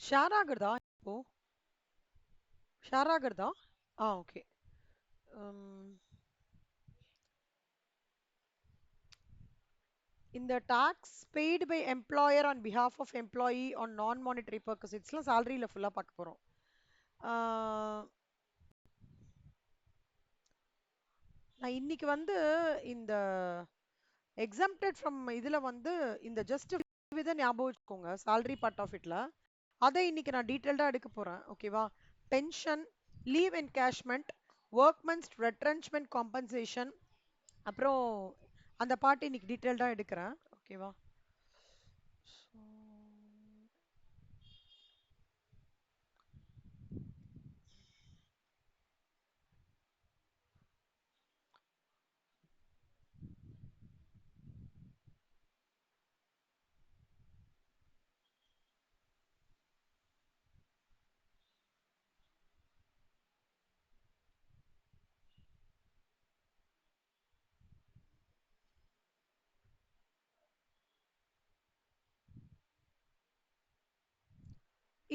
Share ஆகுறதா இப்போ? Share ஆகுறதா? ஓகே. இந்த tax paid by employer on behalf of employee on non monetary பர்பஸ்லாம் சேலரியில் ஃபுல்லாக பார்க்க போகிறோம். நான் இன்னைக்கு வந்து இந்த எக்ஸம்டட் ஃப்ரம் இதில் வந்து இந்த ஜஸ்ட் வித ஞாபகம் வச்சுக்கோங்க, சேலரி பார்ட் ஆஃப் இட்ல அதை இன்னைக்கு நான் டீட்டெயில்டாக எடுக்க போகிறேன். ஓகேவா? Pension, leave encashment, workmen's retrenchment compensation, அப்புறம் அந்த பாட்டு இன்னைக்கு டீட்டெயில்டாக எடுக்கிறேன். ஓகேவா?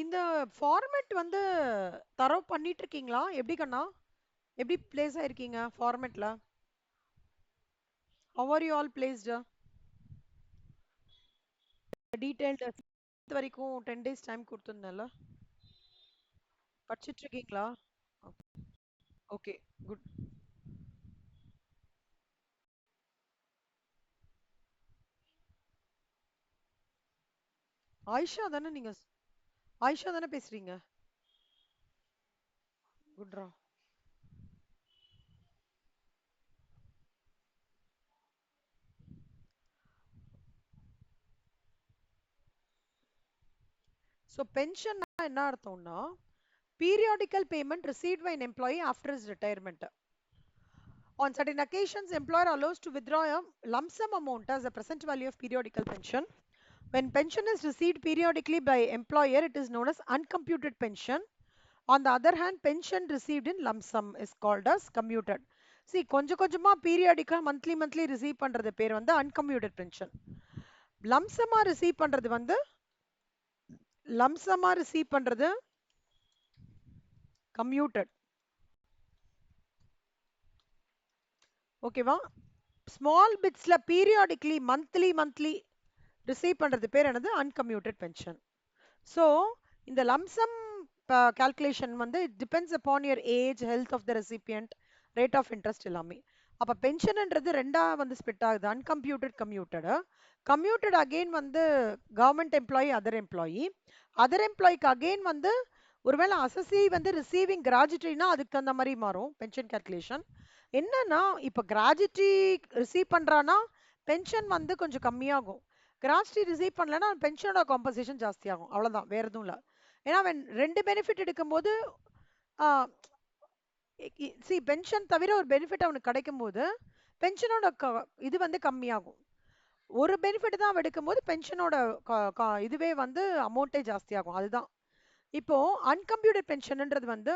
இந்த ஃபார்மேட் வந்து தரவு பண்ணிட்டு இருக்கீங்களா? எப்படி கண்ணா? எப்படி பிளேஸ் ஆயிருக்கீங்க ஃபார்மேட்ல? How are you all placed? Detailed வரைக்கும் 10 days டைம் கொடுத்துருந்தேன்ல, படிச்சிட்டு இருக்கீங்களா? Okay, good. ஆயிஷா தானே நீங்க? ஆயிஷா தானே பேசுறீங்க? குட்ரா. ஸோ பென்ஷன் என்ன அர்த்தம்னா, periodical payment received by an employee after his retirement. On certain occasions, employer allows to withdraw a lump sum amount as the present value of periodical pension. When pension is received periodically by employer, it is known as uncomputed pension. On the other hand, pension received in lump sum is called as commuted. See, கொஞ்சம் கொஞ்சமா பீரியாடிக்கா monthly receive பண்றது பேர் வந்து uncomputed pension. லம்சமா receive பண்றது வந்து லம்சமா receive பண்றது commuted. ஓகேவா? ஸ்மால் பிட்ஸ்ல பீரியாடிக்லி மந்த்லி ரிசீவ் பண்றது பேர் என்னது? Uncommuted pension. ஸோ இந்த லம்சம் கால்குலேஷன் வந்து it depends upon your age, health of the recipient, rate of interest எல்லாமே. அப்போ பென்ஷன்ன்றது ரெண்டா வந்து ஸ்பிட் ஆகுது, அன்கம்ப்யூட்டட், கம்யூட்டடு. கம்யூட்டட் அகெயின் வந்து கவர்மெண்ட் எம்ப்ளாயி, அதர் எம்ப்ளாய்க்கு அகெயின் வந்து ஒருவேளை அசசி வந்து ரிசீவிங் கிராஜுவிட்டினா அதுக்கு தகுந்த மாதிரி மாறும் பென்ஷன் கால்குலேஷன். என்னன்னா இப்போ கிராஜுவிட்டி ரிசீவ் பண்றானா பென்ஷன் வந்து கொஞ்சம் கம்மியாகும், கிராஜுவிட்டி ரிசீவ் பண்ணலன்னா பென்ஷனோட காம்பன்சேஷன் ஜாஸ்தி ஆகும். அவ்வளவுதான், வேற எதுவும் இல்லை. ஏன்னா ரெண்டு பெனிஃபிட் எடுக்கும்போது சி பென்ஷன் தவிர ஒரு பெனிஃபிட் அவனுக்கு கிடைக்கும் போது பென்ஷனோட இது வந்து கம்மியாகும். ஒரு பெனிஃபிட் தான் அவன் எடுக்கும்போது பென்ஷனோட இதுவே வந்து அமௌண்ட்டே ஜாஸ்தி ஆகும். அதுதான் இப்போ அன்கம்ப்யூட்டட் பென்ஷன்ன்றது வந்து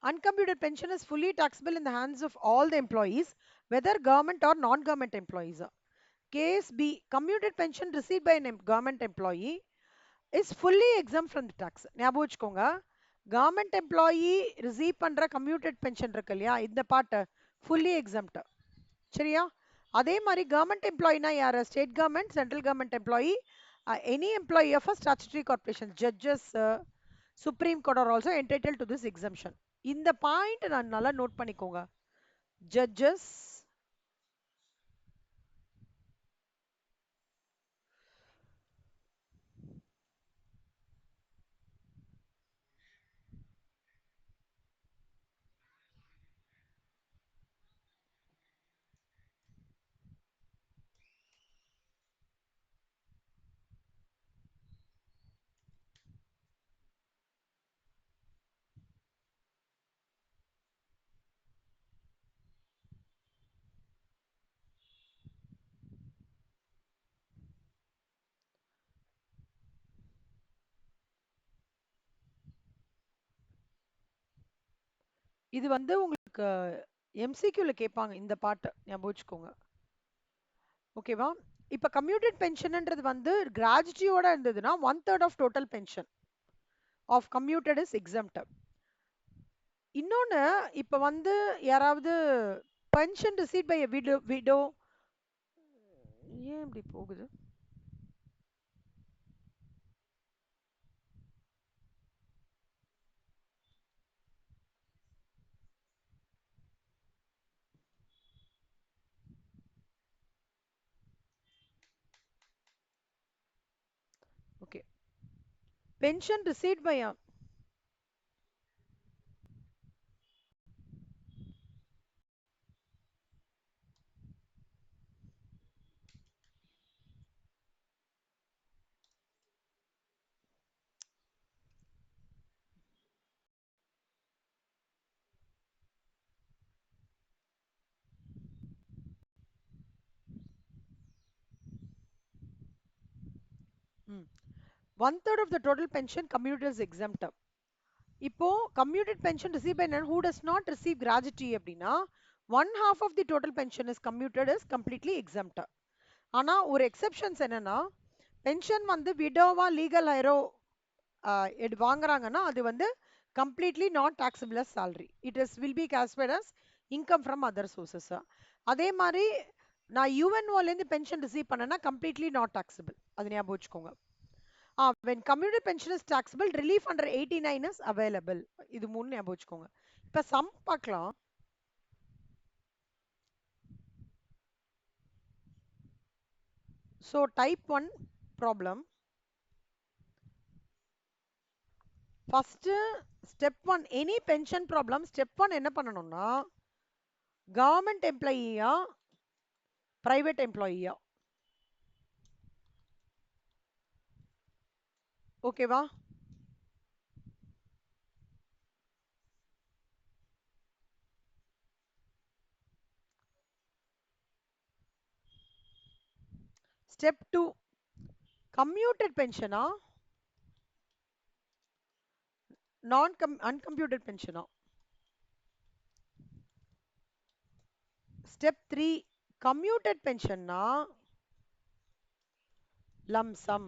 uncomputed pension is fully taxable in the hands of all the employees, whether government or non-government employees. Case B, commuted pension received by a government employee is fully exempt from the tax. ஞாபகம் வச்சுக்கோங்க, government employee receive பண்ற commuted pension இருக்கு இல்லையா, இந்த part fully exempt. சரியா? அதே மாதிரி government எம்ப்ளாயினா யாரு? State government, central government employee, any employee of a statutory corporation, judges, supreme court are also entitled to this exemption. இந்த பாயிண்ட் நான் நல்லா நோட் பண்ணிக்கோங்க. ஜட்ஜஸ், இது வந்து உங்களுக்கு எம்சிக்யூல கேட்பாங்க, இந்த பாட்டு ஞாபகம் வச்சுக்கோங்க. ஓகேவா? இப்ப கம்யூட்டட் பென்ஷன்ன்றது வந்து கிராஜுட்டியோட இருந்ததுன்னா 1/3 of total pension of commuted is exempt. இன்னொன்னு, இப்ப வந்து யாராவது பென்ஷன் ரிசீவ் பை விடோ ஏன் இப்படி போகுது? Okay. Pension receive by one third of the total pension commuted is exempt. இப்போ commuted pension receive by who does not receive gratuity அப்படின்னா 1/2 of the total pension is commuted is completely exempt. ஆனா ஒரு exceptions என்னன்னா, pension வந்து விடோவா legal ஹைரோ வாங்குறாங்கன்னா அது வந்து completely not taxable as salary. It is will be classified as income from other sources. அதே மாதிரி நான் யூஎன்ஓலேருந்து பென்ஷன் ரிசீவ் பண்ணேன்னா கம்ப்ளீட்லி நாட் டாக்ஸபிள். அது ஞாபகம் வச்சுக்கோங்க. when commuted pension is taxable, relief under 89 is available. இது மூணு ஞாபகம் வச்சுக்கோங்க. இப்ப சம் பார்க்கலாம். So type 1 problem. First step 1, any pension problem, step 1 என்ன பண்ணணும்னா government employee-யா private employee-யா? ஓகேவா? Step 2, commuted pension-ஆ uncomputed pension-ஆ? Step 3, commuted pension-னா lump sum.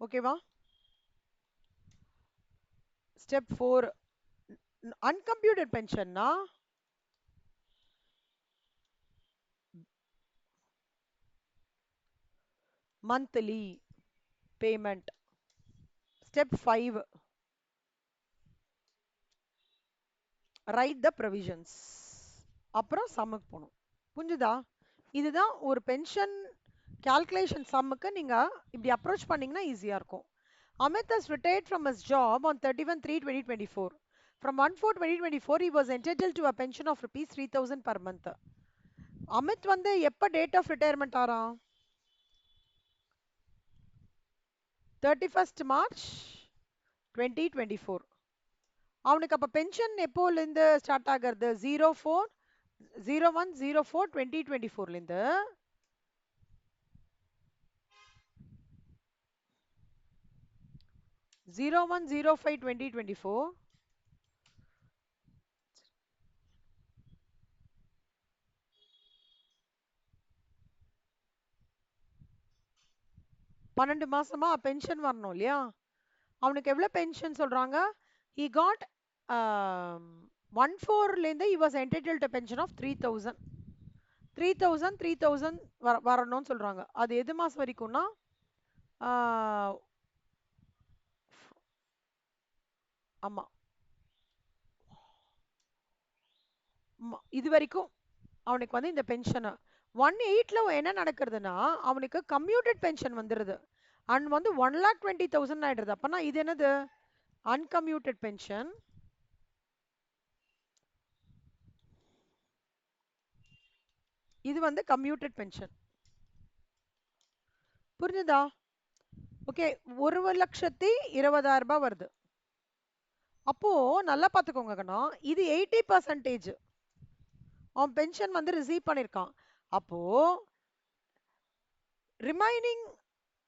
ஓகேவா? Step 4, uncomputed pension-னா monthly payment. Step 5, write the provisions. அப்புறம் சம்முக்கு போகணும். புரிஞ்சுதா? இதுதான் ஒரு பென்ஷன் கால்குலேஷன் சம்முக்கு நீங்க இப்படி அப்ரோச் பண்ணீங்கன்னா ஈஸியா இருக்கும். Amit has retired from his job on 31/3/2024. From 1/4/2024 he was entitled to a pension of rupees 3000 per month. Amit வந்து எப்ப டேட் ஆஃப் ரிட்டையர்மெண்ட் ஆறான்? 31st March 2024. அவனுக்கு அப்ப பென்ஷன் எப்போல இருந்து ஸ்டார்ட் ஆகிறது? 01/04/2024ல இருந்து 01/05/2024 12 மாசமா பென்ஷன் வரணும் இல்லையா? அவனுக்கு எவ்வளவு பென்ஷன் சொல்றாங்க? he got 1/4ல இருந்து he was entitled to pension of 3000. 3000 வரணும்னு சொல்றாங்க. அது எது மாசம் வரைக்கும்னா ஆமா இது வரைக்கும் அவனுக்கு வந்து இந்த பென்ஷன் 1/8ல என்ன நடக்கிறதுனா அவனுக்கு கம்யூட்டட் பென்ஷன் வந்துருது. அண்ட் வந்து 1,20,000 ஆயிடுது. அப்பனா இது என்னது? Uncommuted pension. இது வந்து கம்யூட்டட் பென்ஷன். புரிஞ்சுதா? ஓகே, 1,20,20,000 வருது. அப்போ நல்லா பாத்துக்கோங்க கண்ணா, இது 80% அவன் பென்ஷன் வந்து ரிசீவ் பண்ணிருக்கான். அப்போ ரிமைனிங்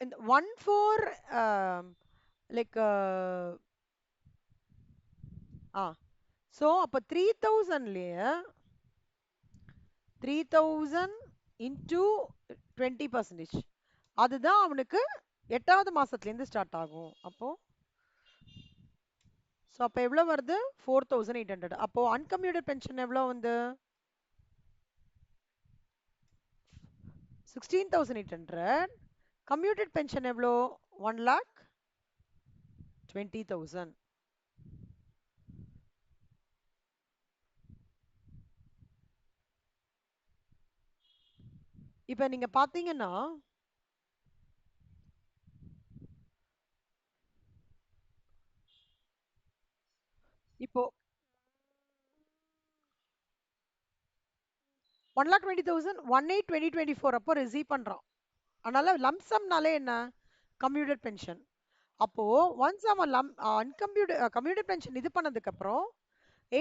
இந்த 1/4 லைக் சோ அப்ப 3000லயே 3000 into 20%. அதுதான் அவனுக்கு 8வது மாசத்துலேருந்து ஸ்டார்ட் ஆகும். அப்போ ஸோ அப்போ எவ்வளோ வருது? 4800. அப்போ அன்கம்யூட்டட் பென்ஷன் எவ்வளோ வந்து 16800. கம்யூட்டட் பென்ஷன் எவ்வளோ? 1,20,000. இப்போ நீங்க பாத்தீங்கன்னா இப்போ 1,20,000 1/8/2024 அப்போ ரிசீவ் பண்றான். அதனால லம்சம்னாலே என்ன? Computed pension. அப்போ ஒன்ஸ் அவன் கம்ப்யூட்டட் பென்ஷன் இது பண்ணதுக்கு அப்புறம்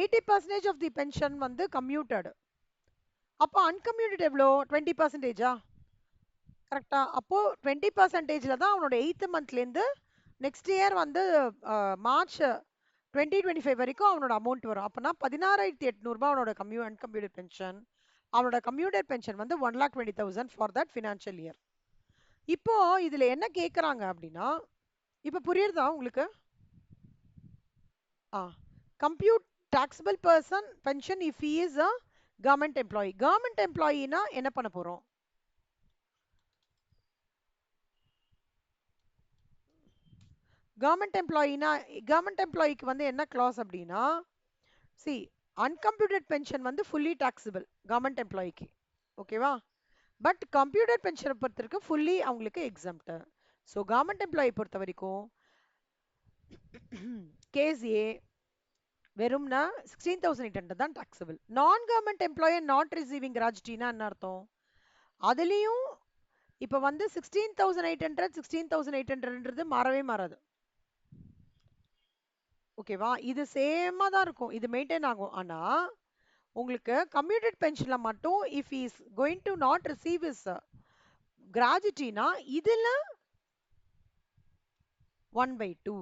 80% ஆஃப் தி பென்ஷன் வந்து கம்யூட்டட். அப்போ அன்கம்யூட்டட் எவ்வளோ? 20%. கரெக்டா? அப்போ 20%ல தான் அவனோட 8th மந்த்லேருந்து நெக்ஸ்ட் இயர் வந்து மார்ச் 2025 வரைக்கும் அவனோட அமௌண்ட் வரும். அப்பனா 16,800 அவனோட அன்கம்ப்யூட்டட் பென்ஷன். அவனோட கம்ப்யூட்டட் பென்ஷன் வந்து 1,20,000 ஃபார் தட் ஃபினான்ஷியல் இயர். இப்போ இதுல என்ன கேக்குறாங்க அப்படின்னா, இப்போ புரியுறதா உங்களுக்கு? ஆ commute taxable person pension if he is a government employee. Government எம்ப்ளாயினா என்ன பண்ண போறோம்? கவர்மெண்ட் எம்ப்ளாயிக்கு வந்து என்ன கிளாஸ் அப்படின்னா, சி அன்கம்ப்யூட்டட் பென்ஷன் வந்து ஃபுல்லி டாக்ஸபிள் கவர்மெண்ட் எம்ப்ளாயிக்கு. ஓகேவா? பட் கம்ப்யூட்டர் பென்ஷனை பொறுத்த வரைக்கும் ஃபுல்லி அவங்களுக்கு எக்ஸம்ட். ஸோ கவர்மெண்ட் எம்ப்ளாயி பொறுத்த வரைக்கும் கேஸ் ஏ வெறும்னா 16,800 தான் டாக்ஸபிள். நான் கவர்மெண்ட் எம்ப்ளாயர் நாட் ரிசீவிங் கிராஜுவிட்டினா என்ன அர்த்தம்? அதுலேயும் இப்போ வந்து 16,800 மாறவே மாறாது. ஓகேவா? இது சேமாக தான் இருக்கும், இது மெயின்டைன் ஆகும். ஆனால் உங்களுக்கு கம்ப்யூட்டட் பென்ஷனில் மட்டும் if is going to not receive is கிராஜுவிட்டினா இதில் 1/2.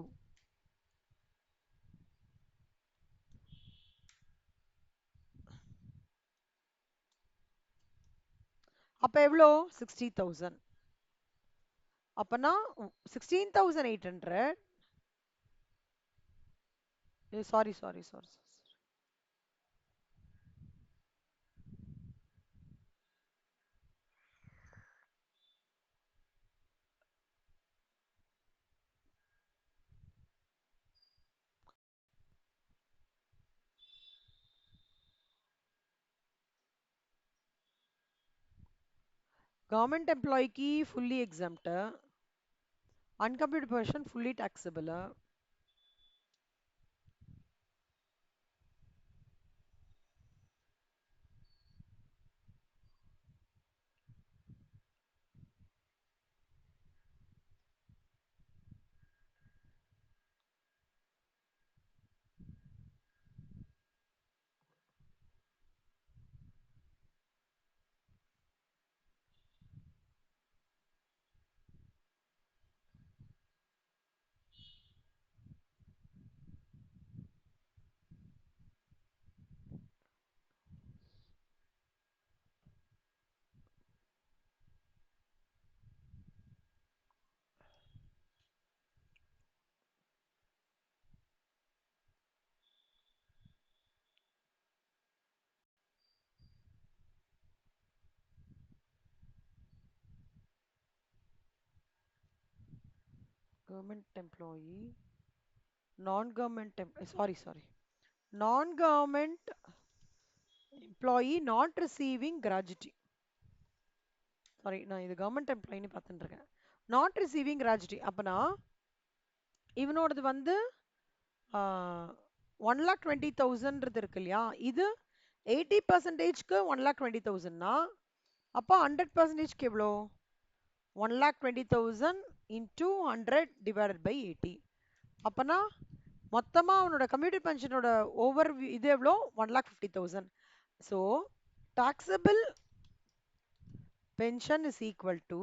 அப்போ எவ்வளோ? 60,000. அப்பனா 16,800. Sorry sorry sorry. கவர்மெண்ட் எம்ப்ளாய்க்கு fully exempt, uncommuted person fully taxable. Government employee non government sorry non government employee not receiving gratuity. Sorry, நான் இது கவர்மெண்ட் எம்ப்ளாயின்னு பார்த்துட்டு இருக்கேன். நாட் ரிசீவிங் கிராஜுவிட்டி அப்பனா இவனோடது வந்து 1,20,000 இருக்கு இல்லையா? இது 80%க்கு 1,20,000னா அப்போ 100%க்கு எவ்வளோ? 1,20,000 into 100 divided by 80. அப்பனா மொத்தமாக அவனோட கம்யூனிட்டி பென்ஷனோட ஓவர் இது எவ்வளோ? 1,50,000. So taxable pension is equal to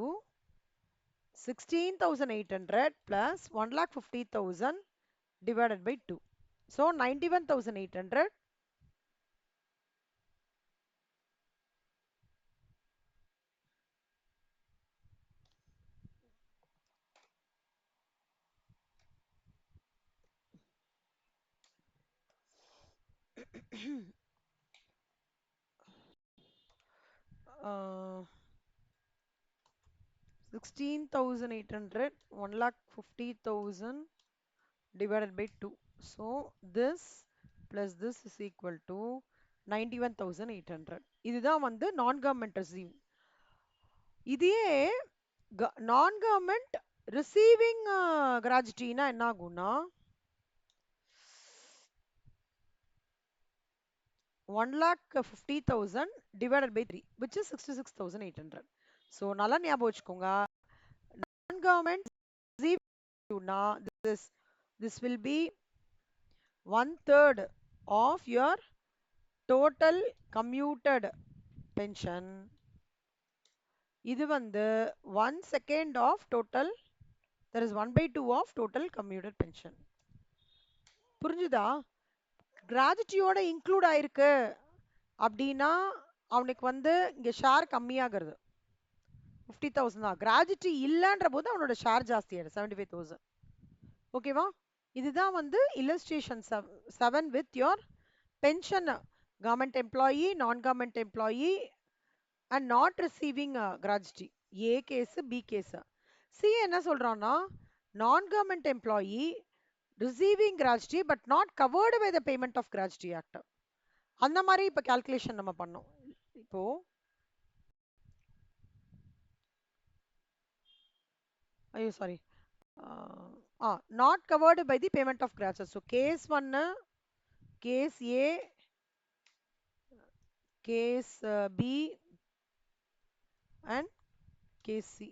16,800 plus 1,50,000 divided by 2. So 91,800 uh, 16,800, 1,50,000 divided by 2. So this plus this is equal to 91,800. இதுதான் வந்து non-government receiving. இதே non-government receiving gratuity-னா என்ன ஆகும்னா 1,50,000 divided by 3, which is 66,800. So நல்லா ஞாபகம் வச்சுக்கோங்க. Non-government receiving னா this will be 1/3 of your total commuted pension. இது வந்து 1/2 of total, that is 1/2 of total commuted pension. புரிஞ்சுதா? கிராஜுட்டியோட இன்க்ளூட் ஆயிருக்கு அப்படின்னா அவனுக்கு வந்து இங்க ஷேர் கம்மியாகிறது 50,000 தான். கிராஜுட்டி இல்லைன்ற போது அவனோட ஷேர் ஜாஸ்தி ஆயிடும் 75,000. ஓகேவா? இதுதான் வந்து illustration 7 with your pension, government employee, non-government employee and not receiving gratuity. A case, B case. C என்ன சொல்றான்னா non-government employee receiving gratuity but not covered by the payment of gratuity act. அந்த மாதிரி இப்ப calculation நம்ம பண்ணோம். இப்போ ஐயோ sorry, not covered by the payment of gratuity. So case 1, case A, case B and case C.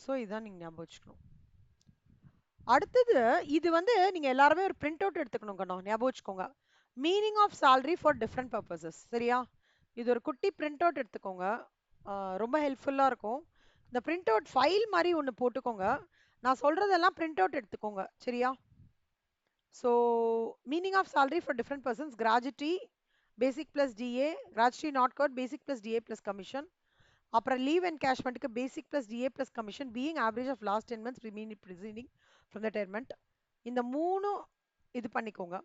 So இதான் நீங்கள் ஞாபகம் வச்சுக்கணும். அடுத்தது இது வந்து நீங்கள் எல்லாருமே ஒரு பிரிண்ட் அவுட் எடுத்துக்கணும் கண்ணா, ஞாபகம் வச்சுக்கோங்க. Meaning of salary for different purposes. சரியா? இது ஒரு குட்டி பிரிண்ட் அவுட் எடுத்துக்கோங்க, ரொம்ப ஹெல்ப்ஃபுல்லாக இருக்கும். இந்த பிரிண்ட் அவுட் ஃபைல் மாதிரி ஒன்று போட்டுக்கோங்க. நான் சொல்கிறதெல்லாம் பிரிண்ட் அவுட் எடுத்துக்கோங்க. சரியா? So meaning of salary for different persons, gratuity basic plus DA, gratuity not covered basic plus DA plus commission. அப்புறம் லீவ் என்கேஷ்மெண்ட்டுக்கு basic plus DA plus commission being average of last 10 months preceding from the retirement. இந்த மூணும் இது பண்ணிக்கோங்க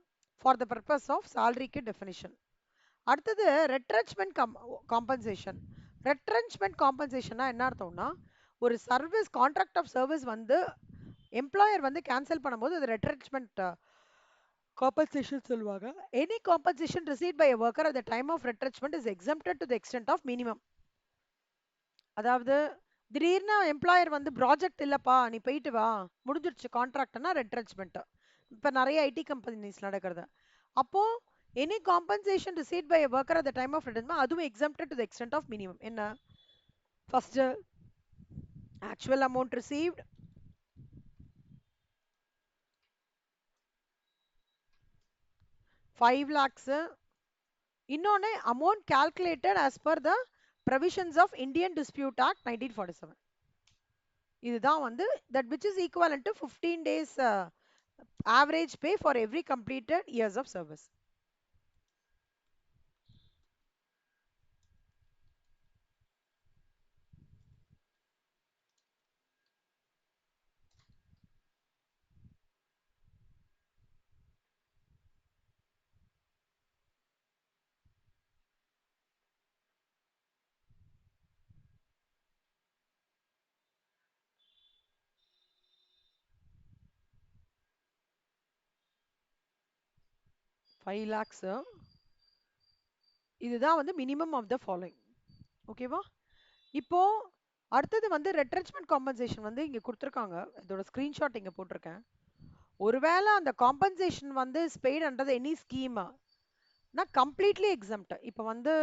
for the purpose of சாலரிக்கு definition. அடுத்தது retrenchment compensation. Retrenchment காம்பன்சேஷன்னா என்ன அர்த்தம்னா, ஒரு சர்வீஸ் கான்ட்ராக்ட் ஆஃப் சர்வீஸ் வந்து எம்ப்ளாயர் வந்து கேன்சல் பண்ணும்போது அது ரெட்ரென்ச்மெண்ட் காம்பன்சேஷன் சொல்லுவாங்க. Any compensation received by a worker at the time of retrenchment is exempted to the extent of minimum. அதாவது திடீர்னு எம்ப்ளாயர் வந்து ப்ராஜெக்ட் இல்லப்பா நீ போயிட்டு வா முடிஞ்சிருச்சு கான்ட்ராக்ட்னா ரெட்ரென்ச்மெண்ட். இப்போ நிறைய ஐடி கம்பெனிஸ் நடக்கிறது. அப்போ any compensation received by a worker at the time of retrenchment அதுவும் exempted to the extent of minimum. என்ன? First actual amount received, $5 lakhs. இன்னொன்று amount calculated as per the provisions of Indian Dispute Act 1947. இதுதான் வந்து that which is equivalent to 15 days average pay for every completed years of service. $5 lakhs. இதுதான் வந்து minimum of the following. ஓகேவா? இப்போ அடுத்தது வந்து ரெட்ரென்ச்மெண்ட் compensation வந்து இங்க கொடுத்துருக்காங்க. இதோட ஸ்கிரீன்ஷாட் இங்க போட்டிருக்கேன். ஒருவேளை அந்த காம்பன்சேஷன் வந்து paid under any schema completely exempt. இப்போ வந்து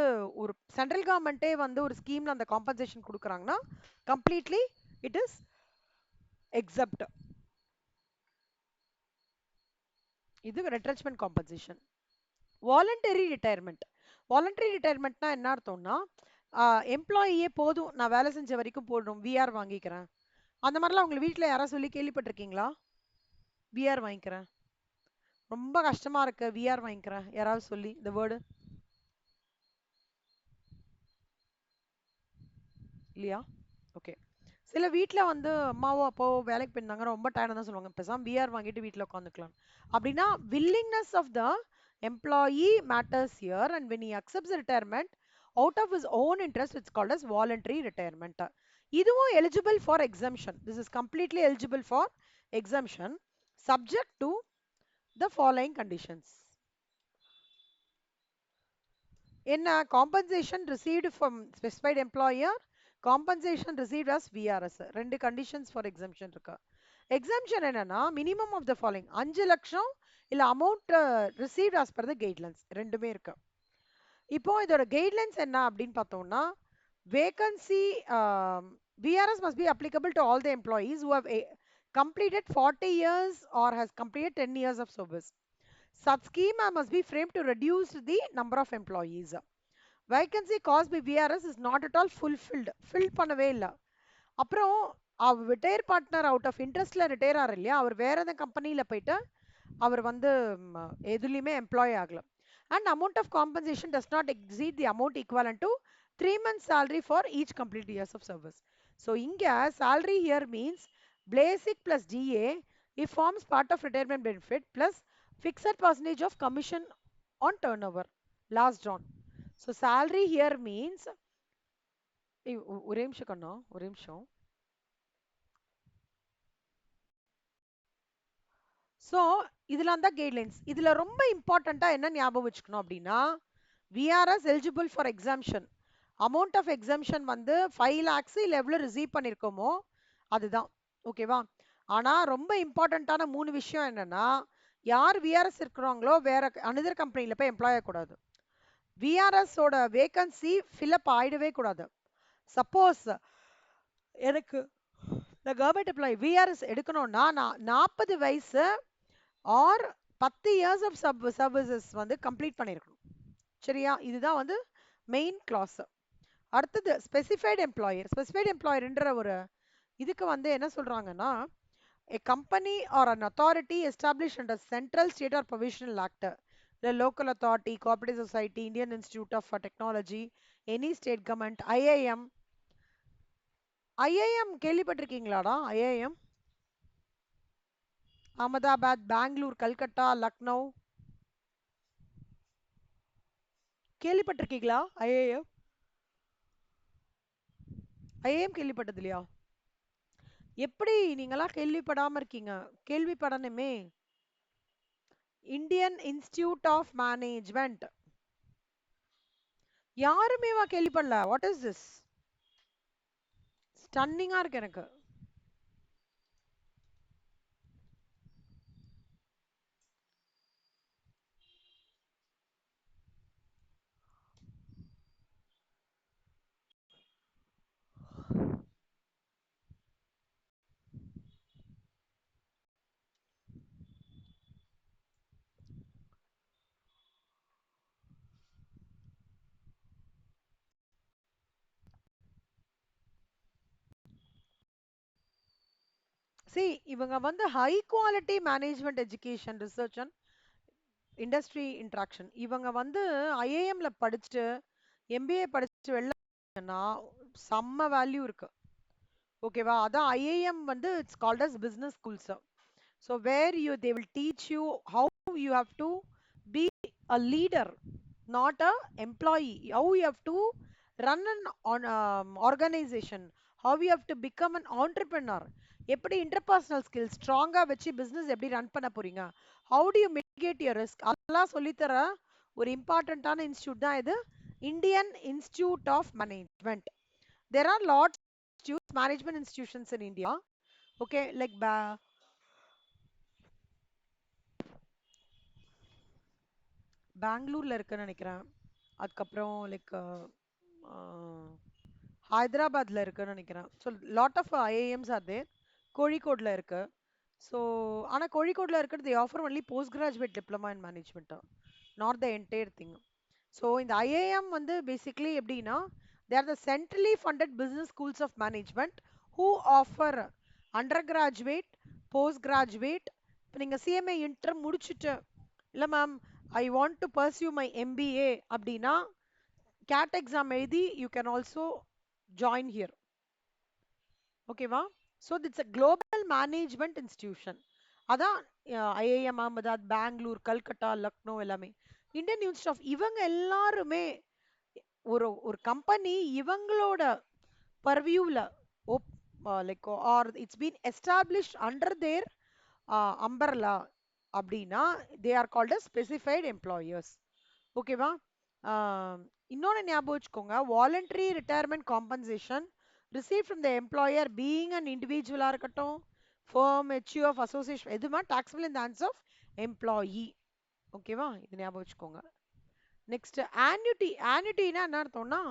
ஒரு சென்ட்ரல் கவர்மெண்ட்டே வந்து ஒரு ஸ்கீம்ல அந்த காம்பன்சேஷன் கொடுக்குறாங்கன்னா கம்ப்ளீட்லி இட் இஸ் எக்ஸப்ட். இது ரெட்ரென்ச்மெண்ட் காம்பன்சேஷன். Voluntary retirement. வாலண்டரி ரிட்டையர்மெண்ட்னா என்ன அர்த்தம்னா, எம்ப்ளாயியே போதும் நான் வேலை செஞ்ச வரைக்கும் போடுறோம் விஆர் வாங்கிக்கிறேன். அந்த மாதிரிலாம் உங்களை வீட்டில் யாராவது சொல்லி கேள்விப்பட்டிருக்கீங்களா? விஆர் வாங்கிக்கிறேன், ரொம்ப கஷ்டமா இருக்கு விஆர் வாங்கிக்கிறேன், யாராவது சொல்லி இந்த வேர்டு இல்லையா? ஓகே. சில வீட்ல வந்து அம்மாவோ அப்பாவோ வேலைக்கு போயிருந்தாங்க ரொம்ப டயர்டா தான் சொல்லுவாங்க பேசாம பிஆர் வாங்கிட்டு வீட்ல உட்காந்துக்கலாம் அப்படின்னா willingness of the employee matters here and when he accepts the retirement out of his own interest it's called as voluntary retirement இதுவும் eligible for exemption. This is completely eligible for exemption subject to the following conditions. என்ன compensation received from specified employer, compensation received as VRS. ரெண்டு conditions for exemption இருக்கு. exemption என்னன்னா minimum of the following 5 லட்சம் இல்ல amount received as per the guidelines ரெண்டுமே இருக்கு. இப்போ இதோட கைட்லைன்ஸ் என்ன அப்படின்னு பார்த்தோம்னா vacancy VRS must be applicable to all the employees who have completed 40 years or has completed 10 years of service. Such scheme must be framed to reduce the number of employees. Vacancy caused by VRS is not at all fulfilled. Fill பண்ணவே இல்லை. அப்புறம் அவர் retire partner out of இன்ட்ரெஸ்ட்ல retire ஆகிற இல்லையா அவர் வேற எந்த கம்பெனியில போயிட்டு அவர் வந்து எதுலையுமே எம்ப்ளாய் ஆகல and amount of compensation does not exceed the amount equivalent to 3 months salary for each complete years of service. So இங்க salary here means basic plus GA it forms part of retirement benefit plus fixed percentage of commission on turnover last on. So salary here means ஒரே நிமிஷம் கண்ணா ஒரே நிமிஷம். So இதெல்லாம் தான் guidelines. இதுல ரொம்ப இம்பார்ட்டண்டா என்ன ஞாபகம் வச்சுக்கணும் அப்படின்னா VRS eligible for exemption amount of exemption வந்து 5 lakhs இல்லை எவ்வளோ ரிசீவ் பண்ணியிருக்கோமோ அதுதான் ஓகேவா. ஆனா ரொம்ப இம்பார்ட்டண்ட்டான 3 விஷயம் என்னன்னா யார் விஆர்எஸ் இருக்கிறாங்களோ வேற அனதர் கம்பெனியில் போய் எம்ப்ளாய் ஆகக்கூடாது. விஆர்எஸோட வேகன்சி ஃபில்அப் ஆயிடவே கூடாது. சப்போஸ் எனக்கு இந்த கவர்மெண்ட் எம்ப்ளாயி விஆர்எஸ் எடுக்கணும்னா நான் 40 வயசு ஆர் 10 இயர்ஸ் ஆஃப் சர்வீசஸ் வந்து கம்ப்ளீட் பண்ணியிருக்கணும். சரியா, இதுதான் வந்து மெயின் கிளாஸ். அடுத்தது ஸ்பெசிஃபைடு எம்ப்ளாயர். ஸ்பெசிஃபைடு எம்ப்ளாயர்ன்ற ஒரு இதுக்கு வந்து என்ன சொல்றாங்கன்னா a company or an authority established under central state or provisional act, the local authority, cooperative society, Indian Institute of Technology, any state government, IIM. IIM கேள்விப்பட்டிருக்கீங்களாடா? IIM Ahmedabad, Bangalore, Calcutta, Lucknow கேள்விப்பட்டிருக்கீங்களா? IIM IIM கேள்விப்பட்டது இல்லையா? எப்படி நீங்களாம் கேள்விப்படாம இருக்கீங்க? கேள்விப்படணுமே. இந்தியன் இன்ஸ்டிடியூட் ஆஃப் மேனேஜ்மெண்ட் யாருமேவா கேள்விப்படல? What is this? ஸ்டன்னிங்கா இருக்கு எனக்கு. இவங்க வந்து high quality management education research and industry interaction. இவங்க வந்து ஐஏஎம்ல படிச்சுட்டு எம்பிஏ படிச்சுட்டு வெளிலன்னா செம்ம வேல்யூ இருக்கு ஓகேவா. அதான் ஐஏஎம் வந்து it's called as business schools. So where they will teach you how you have to be a leader, not a employee. How you have to run an organization, how you have to become an entrepreneur, எப்படி interpersonal skills ஸ்ட்ராங்கா வச்சு business எப்படி run பண்ண போறீங்க, how do you mitigate your risk, அதெல்லாம் சொல்லித்தர ஒரு இம்பார்ட்டன்டான இன்ஸ்டியூட் தான் இது Indian Institute of Management. there are lots of institutes, management institutions in India. Okay, like பெங்களூர்ல இருக்குன்னு நினைக்கிறேன். அதுக்கப்புறம் லைக் ஹைதராபாத்ல இருக்குன்னு நினைக்கிறேன். So lot of IIMs are there. கோழிக்கோட்ல இருக்கு. ஸோ ஆனால் கோழிக்கோட்ல இருக்கிறது offer only post graduate diploma in management, not the entire thing. So இந்த ஐஏஎம் வந்து பேசிக்லி எப்படின்னா they are the centrally funded business schools of management who offer undergraduate, postgraduate. இப்போ நீங்கள் சிஎம்ஏ இன்டர் முடிச்சுட்டு இல்லை ma'am I want to pursue my MBA அப்படின்னா CAT exam எழுதி you can also join here. ஓகேவா? So it's a global management institution. அதான் IIM Ahmedabad, Bangalore, Calcutta, Lucknow எல்லாமே. Indian institute of இவங்க எல்லாருமே ஒரு ஒரு கம்பெனி இவங்களோட பர்வியூவில் like or it's been established under their umbrella அப்படின்னா they are called a specified employers. ஓகேவா? இன்னொன்று ஞாபகம் வச்சுக்கோங்க, voluntary retirement compensation receive from the employer being an இண்டிவிஜுவலாக இருக்கட்டும், ஃபர்ம், ஹெச்யூஎஃப், அசோசியேஷன் எதுமா taxable in the hands of employee. ஓகேவா? இது ஞாபகம் வச்சுக்கோங்க. Next annuity. ஆன்யூட்டினா என்ன அர்த்தம்னா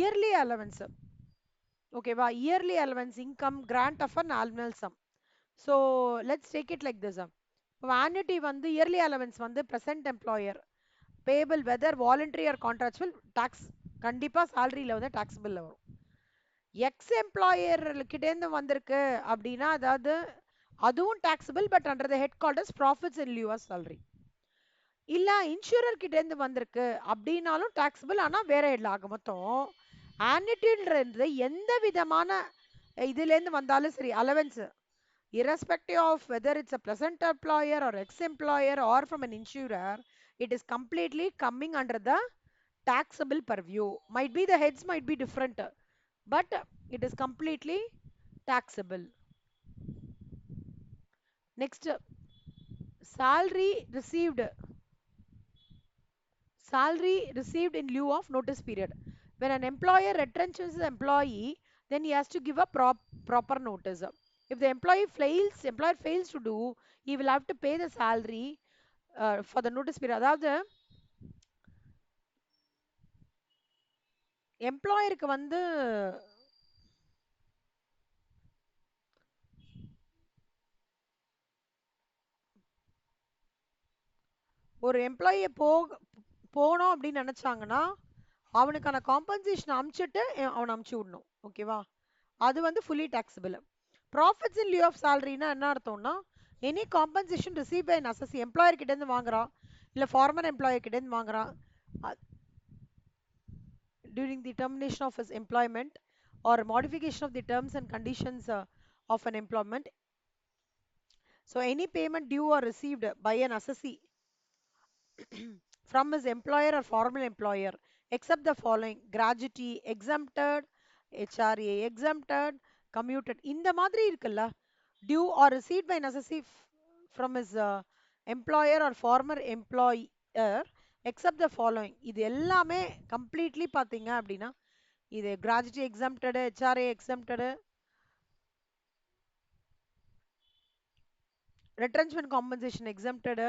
இயர்லி அலவன்ஸ். ஓகேவா? Yearly allowance income grant of an annual sum. So let's take it like this. இப்போ ஆன்யூட்டி வந்து இயர்லி அலவன்ஸ் வந்து present employer payable whether voluntary or contractual tax கண்டிப்பாக சேலரியில் வந்து டாக்ஸபிளில் வரும். எக்ஸ் எம்ப்ளாயர் கிட்டேருந்து வந்திருக்கு அப்படின்னா அதாவது அதுவும் taxable but under the head called as profits in lieu of salary. இல்லை இன்சூரர் கிட்டேருந்து வந்திருக்கு அப்படின்னாலும் டாக்ஸபிள், ஆனால் வேற ஹெட்ல ஆக மொத்தம் ஆன்யூட்டின்றது எந்த விதமான இதுலேருந்து வந்தாலும் சரி allowance irrespective of whether it's a present employer or ex-employer or from an insurer, it is completely coming under the taxable purview. Might be the heads might be different, but it is completely taxable. Next, salary received. Salary received in lieu of notice period. When an employer retrenches the employee, then he has to give a proper notice. If the employer fails to do, he will have to pay the salary for the notice period. அதாவது எம்ப்ளாயருக்கு வந்து ஒரு எம்ப்ளாயியை போகணும் அப்படின்னு நினைச்சாங்கன்னா அவனுக்கான compensation அமுச்சிட்டு அவனை அமுச்சு விடணும். ஓகேவா? அது வந்து fully taxable. Profits in lieu of சேலரினா என்ன அர்த்தம்னா any compensation receive by assessee employer கிட்டேருந்து வாங்குறான் இல்லை ஃபார்மர் எம்ப்ளாயர் கிட்டேருந்து வாங்குறான் during the termination of his employment or modification of the terms and conditions of an employment. So any payment due or received by an assessee from his employer or former employer except the following: gratuity exempted, HRA exempted, commuted. இந்த மாதிரி இருக்குல்ல, due or received by necessity from his employer or former employer except the following, இது எல்லாமே completely பார்த்தீங்க அப்படின்னா இது gratuity exempted, HRA exempted, retrenchment compensation exempted,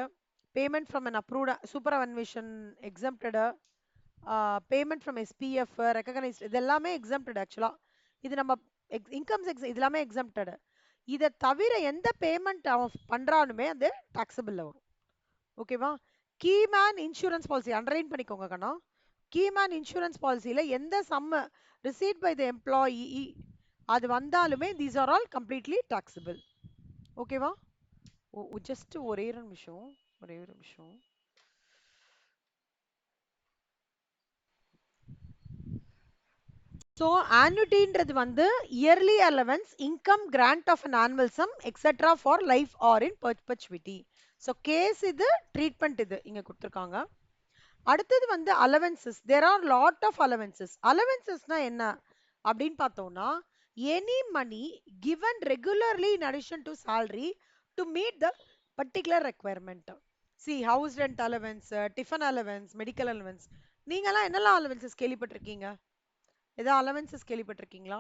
payment from an approved superannuation exempted, payment from SPF recognised இது எல்லாமே exempted. ஆக்சுவலாக இது நம்ம இன்கம் இது எல்லாமே எக்ஸம்டட். இதை தவிர எந்த பேமெண்ட் அவன் பண்ணுறானுமே அது டாக்ஸபிளில் வரும். ஓகேவா? கீமேன் இன்சூரன்ஸ் பாலிசி அண்டர்லைன் பண்ணிக்கோங்க கண்ணா. கீமேன் இன்சூரன்ஸ் பாலிசியில் எந்த சம்ம ரிசீட் பை த எம்ப்ளாயி அது வந்தாலுமே these are all completely taxable. ஓகேவா? ஜஸ்ட் ஒரே ஒரு நிமிஷம். ஸோ ஆன்னுட்டின்றது வந்து yearly allowance income grant of an annual sum etcetera for life or in perpetuity. So case இது, ட்ரீட்மெண்ட் இது இங்கே கொடுத்துருக்காங்க. அடுத்தது வந்து allowances. There are lot of allowances. அலவன்சஸ்னா என்ன அப்படின்னு பார்த்தோம்னா any money given regularly in addition to salary to meet the particular requirement. See house rent allowance, tiffin allowance, medical allowance. நீங்களாம் என்னெல்லாம் அலவன்சஸ் கேள்விப்பட்டிருக்கீங்க? ஏதாவது அலவன்சஸ் கேள்விப்பட்டிருக்கீங்களா?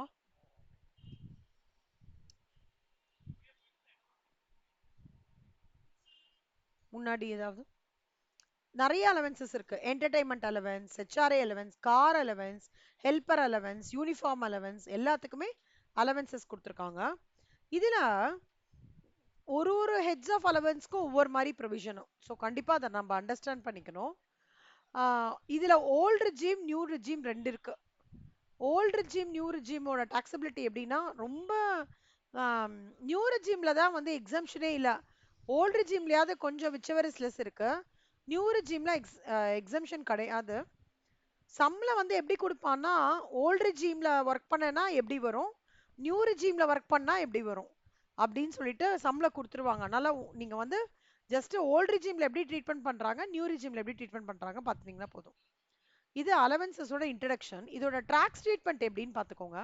முன்னாடி ஏதாவது நிறைய அலவன்சஸ் இருக்கு. Entertainment allowance, HRA allowance, car allowance, helper allowance, uniform allowance, எல்லாத்துக்குமே allowances கொடுத்துருக்காங்க. இதுல ஒரு ஒரு ஹெட்ஸ் ஆஃப் அலவன்ஸ்க்கும் ஒவ்வொரு மாதிரி ப்ரொவிஷனும். ஸோ கண்டிப்பாக அதை நம்ம அண்டர்ஸ்டாண்ட் பண்ணிக்கணும். இதில் ஓல்டு ரிஜீம் நியூ ரிஜீம் ரெண்டு இருக்கு. ஓல்டு ரிஜீம் நியூ ரிஜீமோட டாக்ஸபிலிட்டி எப்படின்னா ரொம்ப நியூ ரிஜீமில் தான் வந்து எக்ஸம்ஷனே இல்லை. ஓல்டு ரிஜீம்லையாவது கொஞ்சம் விச்சவரஸ் லெஸ் இருக்கு. நியூ ரிஜீமில் எக்ஸம்ஷன் கிடையாது. சம்மில் வந்து எப்படி கொடுப்பான்னா ஓல்டு ரிஜீமில் ஒர்க் பண்ணனா எப்படி வரும், நியூ ரிஜிம்ல ஒர்க் பண்ணா எப்படி வரும் அப்படின்னு சொல்லிட்டு சம்ல கொடுத்துருவாங்க. அதனால நீங்க வந்து ஜஸ்ட் ஓல்ட் ரிஜிம்ல எப்படி ட்ரீட்மெண்ட் பண்றாங்க, நியூ ரிஜிம்ல எப்படி ட்ரீட்மெண்ட் பண்றாங்க பாத்துட்டீங்கன்னா போதும். இது அலவன்சஸோட இன்ட்ரடக்ஷன். இதோட ட்ராக்ஸ் ட்ரீட்மெண்ட் எப்படின்னு பாத்துக்கோங்க.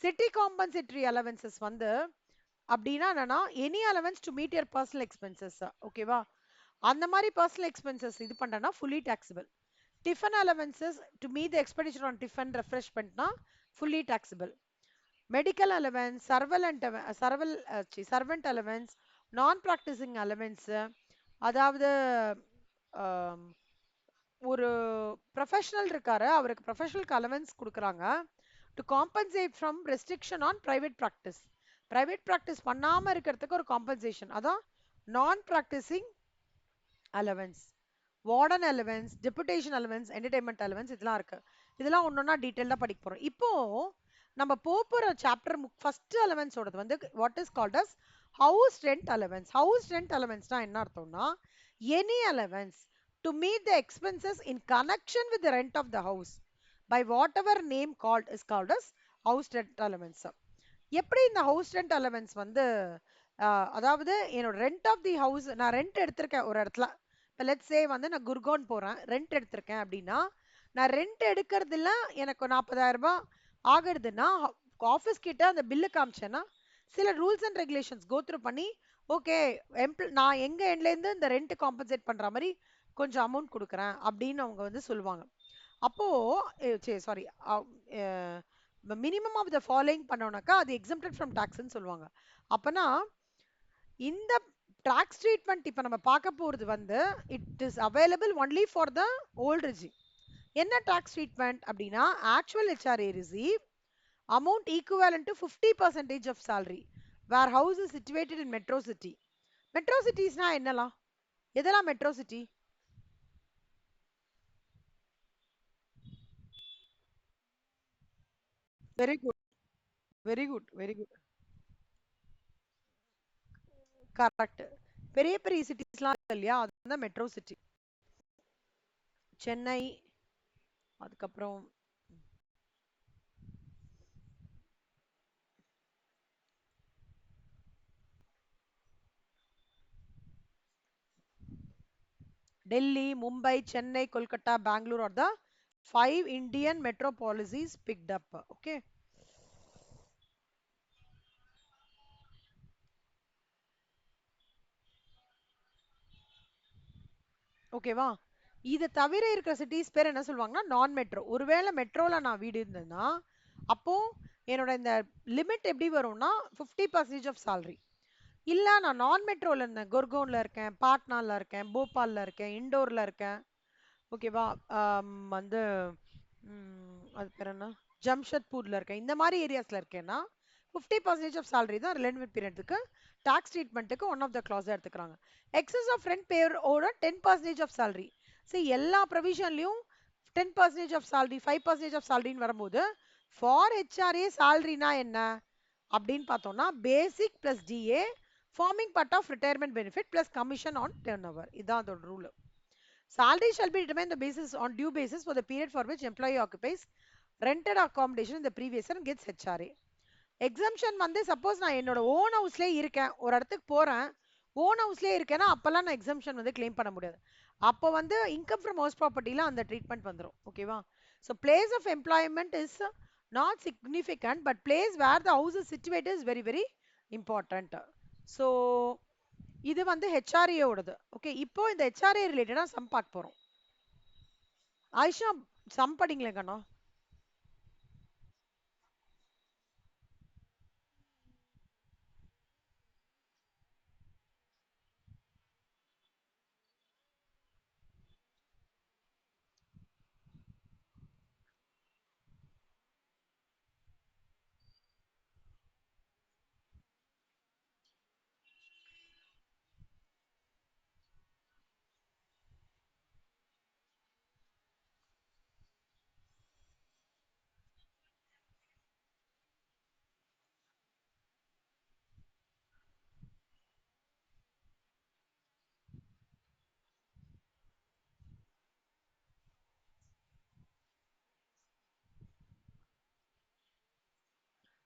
சிட்டி காம்பன்சேட்டரி அலவன்சஸ் வந்து அப்படின்னா என்னன்னா, any allowance to meet your personal expenses. ஓகேவா? அந்த மாதிரி பர்சனல் எக்ஸ்பென்சஸ் இது பண்றேன்னா fully taxable. Tiffin allowances to meet the expenditure on tiffin ரெஃப்ரெஷ்மெண்ட்னா fully taxable. Medical allowance, servant allowance, non practising allowance, அதாவது ஆம், ஒரு ப்ரொஃபஷனல் இருக்காரு, அவருக்கு ப்ரொஃபஷனலுக்கு அலவன்ஸ் கொடுக்குறாங்க to compensate from restriction on private practice. Private practice பண்ணாம இருக்கிறதுக்கு ஒரு காம்பன்சேஷன், அதான் நான் practising allowance. Warden allowance, deputation allowance, entertainment allowance, இதெல்லாம் இருக்கு. இதெல்லாம் ஒன்னொன்னா டீட்டெயிலாக படிக்க போறோம். இப்போ நம்ம போற சாப்டர் ஃபர்ஸ்ட் அலவன்ஸோடது வந்து what is called as house rent allowance. House rent அலவன்ஸ்னா என்ன அர்த்தம்னா, any allowance to meet the expenses in connection with the rent of the house by whatever name called is called as house rent allowance. எப்படி இந்த house rent allowance வந்து அதாவது என்னோட rent of the house, நான் rent எடுத்திருக்கேன் ஒரு இடத்துல. இப்போ லெட்ஸ் சே வந்து நான் குர்கான் போறேன், ரெண்ட் எடுத்திருக்கேன் அப்படின்னா, நான் ரெண்ட் எடுக்கிறதுல எனக்கு 40,000 ரூபாய் ஆகுதுன்னா, ஆஃபீஸ் கிட்ட அந்த பில்லு காமிச்சேன்னா சில ரூல்ஸ் அண்ட் ரெகுலேஷன்ஸ் கோத்ரூ பண்ணி, ஓகே நான் எங்க எண்ட்லேருந்து இந்த ரெண்ட் காம்பன்சேட் பண்ற மாதிரி கொஞ்சம் அமௌண்ட் கொடுக்குறேன் அப்படின்னு அவங்க வந்து சொல்லுவாங்க. அப்போ sorry, minimum of the following பண்ணோம்னாக்கா அது எக்ஸம்ப்டட் ஃப்ரம் டாக்ஸ்ன்னு சொல்லுவாங்க. அப்பனா இந்த டாக்ஸ் ட்ரீட்மெண்ட் இப்போ நம்ம பார்க்க போறது வந்து it is available only for the old regime. என்ன டாக்ஸ் ட்ரீட்மெண்ட் அப்படின்னா, actual HRA receive amount equivalent to 50% of salary where house is situated in metro city. Metro சிட்டிஸ்னா என்னலாம், எதெல்லாம் metro city? Very good, very good, very good. Correct. பெரிய பெரிய சிட்டிஸ்லாம் இருக்கு இல்லையா, அது வந்து மெட்ரோ சிட்டி. சென்னை, அதுக்கப்புறம் Delhi, Mumbai, Chennai, Kolkata, Bangalore are the 5 Indian metropolises picked up. Okay. ஓகேவா? இது தவிர இருக்கிற சிட்டிஸ் பேர் என்ன சொல்லுவாங்கன்னா நான் மெட்ரோ. ஒருவேளை மெட்ரோல நான் வீடு இருந்தேன்னா, அப்போ என்னோட இந்த லிமிட் எப்படி வரும்னா 50% ஆஃப் salary. இல்ல நான் நான் மெட்ரோல இருந்தேன், குர்கோன்ல இருக்கேன், பாட்னால இருக்கேன், போபால்ல இருக்கேன், இண்டோர்ல இருக்கேன், ஓகேவா, வந்து அது பேர் என்ன, ஜம்ஷத்பூர்ல இருக்கேன், இந்த மாதிரி ஏரியாஸ்ல இருக்கேன்னா 50% ஆஃப் salary தான் ரிலேட்டிவ் பீரியடுக்கு டாக்ஸ் ட்ரீட்மெண்ட்டுக்கு ஒன் ஆஃப் த கிளாஸ் எடுத்துக்கிறாங்க. எக்ஸஸ் ஆஃப் ரெண்ட் பேர் ஓட 10% ஆஃப் salary. சரி, எல்லா ப்ரொவிஷன்லயும் 10% ஆஃப் salary, 5% ஆஃப் salary வரும்போது ஃபார் ஹெச்ஆர்ஏ salary-னா என்ன அப்படின்னு பார்த்தோம்னா, basic plus DA forming part of retirement benefit plus commission on turnover. இதான் அதோட rule. Salary shall be determined the basis on due basis for the period for which employee occupies rented accommodation in the previous year and gets HRA. Exemption வந்து suppose நான் என்னோட own ஹவுஸ்லேயே இருக்கேன், ஒரு இடத்துக்கு போறேன், own ஹவுஸ்லேயே இருக்கேன்னா அப்பெல்லாம் நான் எக்ஸம்ஷன் வந்து கிளைம் பண்ண முடியாது. அப்போ வந்து இன்கம் ஃப்ரம் ஹவுஸ் ப்ராப்பர்ட்டில அந்த ட்ரீட்மெண்ட் வந்துடும். ஓகேவா? So place of employment is not significant, but place where the house is situated is very very important. So இது வந்து ஹெச்ஆர்ஏ ஓடது. ஓகே, இப்போ இந்த ஹெச்ஆர்ஏ ரிலேட்டடா சம் பார்க்க போறோம். ஆயிஷா, சம் படிங்களே கண்ணா.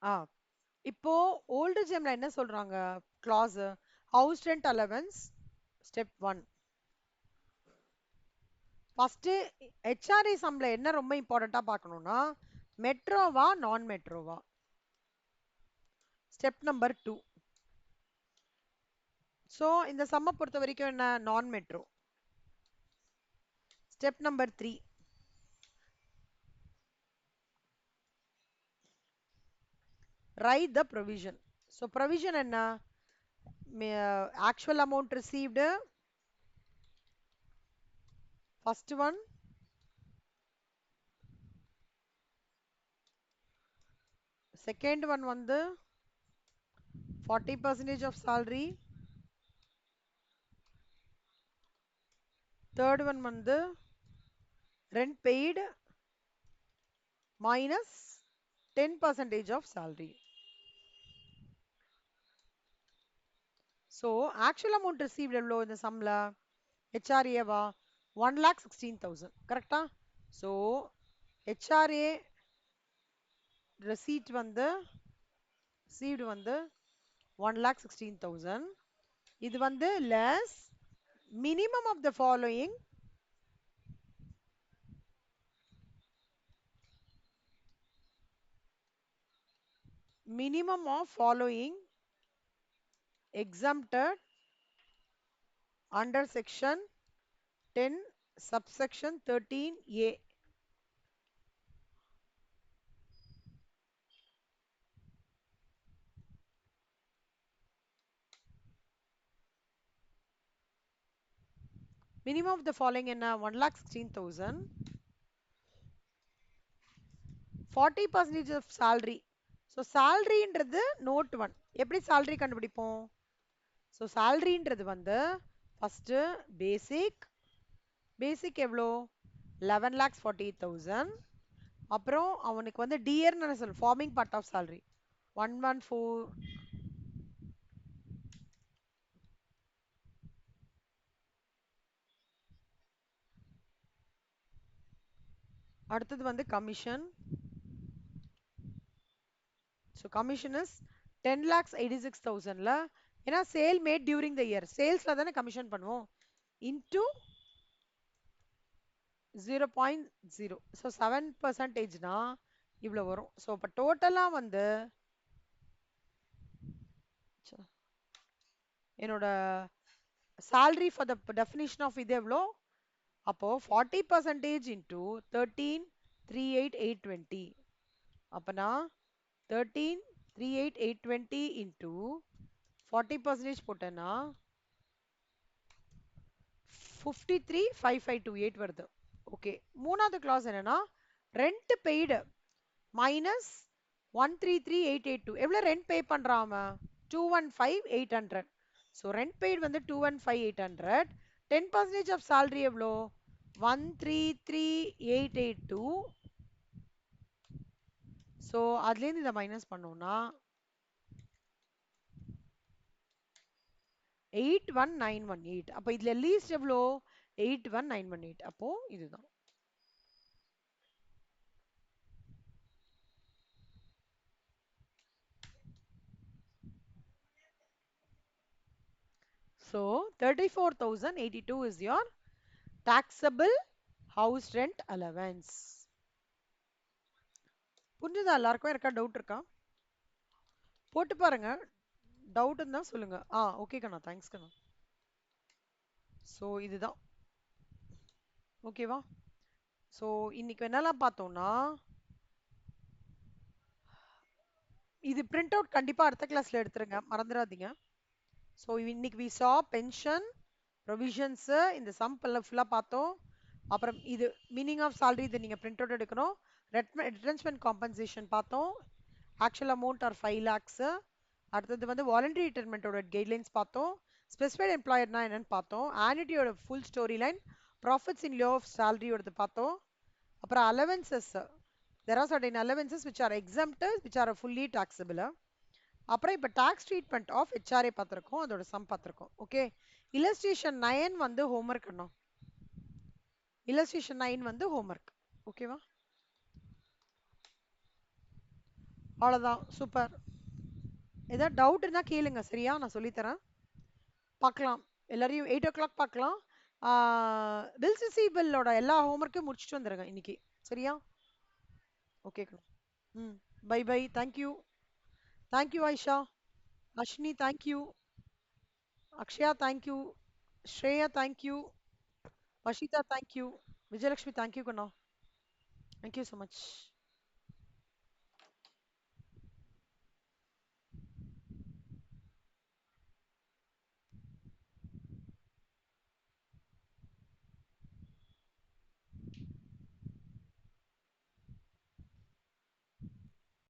ஆ இப்போ ஓல்டு ஜெம்ல என்ன சொல்றாங்க class? House rent allowance step 1. First HRA சம்ல என்ன ரொம்ப இம்பார்ட்டண்டா பார்க்கணும்னா மெட்ரோவா நான் மெட்ரோவா. Step number 2. ஸோ இந்த சம்மை பொறுத்த வரைக்கும் என்ன நான் metro. Step number 3. Write the provision. So provision என்ன? Actual amount received first one, second one வந்து 40% ஆஃப் salary, தேர்ட் ஒன் வந்து rent paid minus 10% of salary. So actual amount received எவ்வளோ இந்த சம்ல? ஹெச்ஆர்ஏவா 1,16,000 கரெக்டா? ஸோ ஹெச்ஆர்ஏ receipt வந்து received வந்து 1,16,000. இது வந்து less minimum of the following minimum of following exempted under section 10 subsection 13A. Minimum of the following என்ன 1,16,000, 40% of salary. So சாலரின்றது note 1. எப்படி salary கண்டுபிடிப்போம்? ஸோ சாலரின்றது வந்து ஃபர்ஸ்ட் பேசிக் எவ்வளோ 11,48,000. அப்புறம் அவனுக்கு வந்து டியர்னு சொல்ல ஃபார்மிங் பார்ட் ஆஃப் salary 114. அடுத்தது வந்து கமிஷன். ஸோ கமிஷன் இஸ் 10,86,000ல ஏன்னா sale made during the year சேல்ஸ்ல தானே கமிஷன் பண்ணுவோம் இன்டூ 0.0. ஸோ 7%னா இவ்வளோ வரும். ஸோ இப்போ டோட்டலாக வந்து என்னோட salary for the definition of இது எவ்வளோ? அப்போ 40% இன்டூ 13,38,820. அப்பனா 13,38,820 இன்டூ 40% போட்டேன்னா 53,5528 வருது. ஓகே. மூணாவது கிளாஸ் என்னன்னா ரெண்ட் பெய்டு மைனஸ் 133,882. எவ்வளோ ரெண்ட் பே பண்றான் அவன்? 215,800. ஸோ ரெண்ட் பெய்டு வந்து 215,800. 10% ஆஃப் salary எவ்வளோ? 133,882. ஸோ அதுலேருந்து இதை மைனஸ் பண்ணோம்னா 81,918. அப்போ இதுல லீஸ்ட் எவ்வளோ? 81,918. அப்போ இதுதான். So 34,082 is your taxable house rent allowance. புரிஞ்சுதா எல்லாருக்கும்? இருக்கா டவுட் இருக்கா? போட்டு பாருங்க. டவுட் இருந்தா சொல்லுங்க. ஓகே கண்ணா, தேங்க்ஸ் கண்ணா. ஸோ இதுதான் ஓகேவா? ஸோ இன்னைக்கு என்னெல்லாம் பார்த்தோம்னா இது பிரிண்ட் அவுட் கண்டிப்பா அடுத்த கிளாஸ்ல எடுத்துருங்க, மறந்துடாதீங்க. ஸோ இன்னைக்கு வி சா பென்ஷன் ப்ரொவிஷன்ஸ் இந்த சம் ஃபுல்லாக பார்த்தோம். அப்புறம் இது மீனிங் ஆஃப் salary இதை நீங்கள் பிரிண்ட் அவுட் எடுக்கணும். ரிட்டன்ச்மெண்ட் காம்பன்சேஷன் பார்த்தோம். Actual amount are 5 lakhs. அடுத்தது வந்து வாலண்டரி ரிட்டர்மெண்ட்டோட கைட்லைன்ஸ் பார்த்தோம். ஸ்பெசிஃபைட் எம்ப்ளாயர்னா என்னன்னு பார்த்தோம். ஆனிட்டியோட full story line, profits in lieu of சேலரியோடது பார்த்தோம். அப்புறம் allowances, there are certain allowances which are exempt which are fully taxable. அப்புறம் இப்போ டாக்ஸ் ட்ரீட்மெண்ட் ஆஃப் ஹெச்ஆர்ஏ பார்த்துருக்கோம், அதோட சம் பார்த்துருக்கோம். ஓகே. இல்லஸ்ட்ரேஷன் 9 வந்து ஹோம்ஒர்க் அண்ணா. இல்லஸ்ட்ரேஷன் 9 வந்து ஹோம்ஒர்க். ஓகேவா? அவ்வளோதான். சூப்பர். ஏதாவது டவுட் இருந்தா கேளுங்க, சரியா? நான் சொல்லித் தரேன். பார்க்கலாம். எல்லாரையும் 8 o'clock பார்க்கலாம். பில்ஸ் ரிசீவபிளோட எல்லா ஹோம்ஒர்க்கையும் முடிச்சுட்டு வந்துருங்க இன்னைக்கு. சரியா? ஓகே. ம். Bye bye. Thank you. Thank you Ayesha. Ashni thank you. Akshaya thank you. Shreya thank you. Vashitha thank you. Vijayalakshmi thank you கண்ணா. Thank you so much.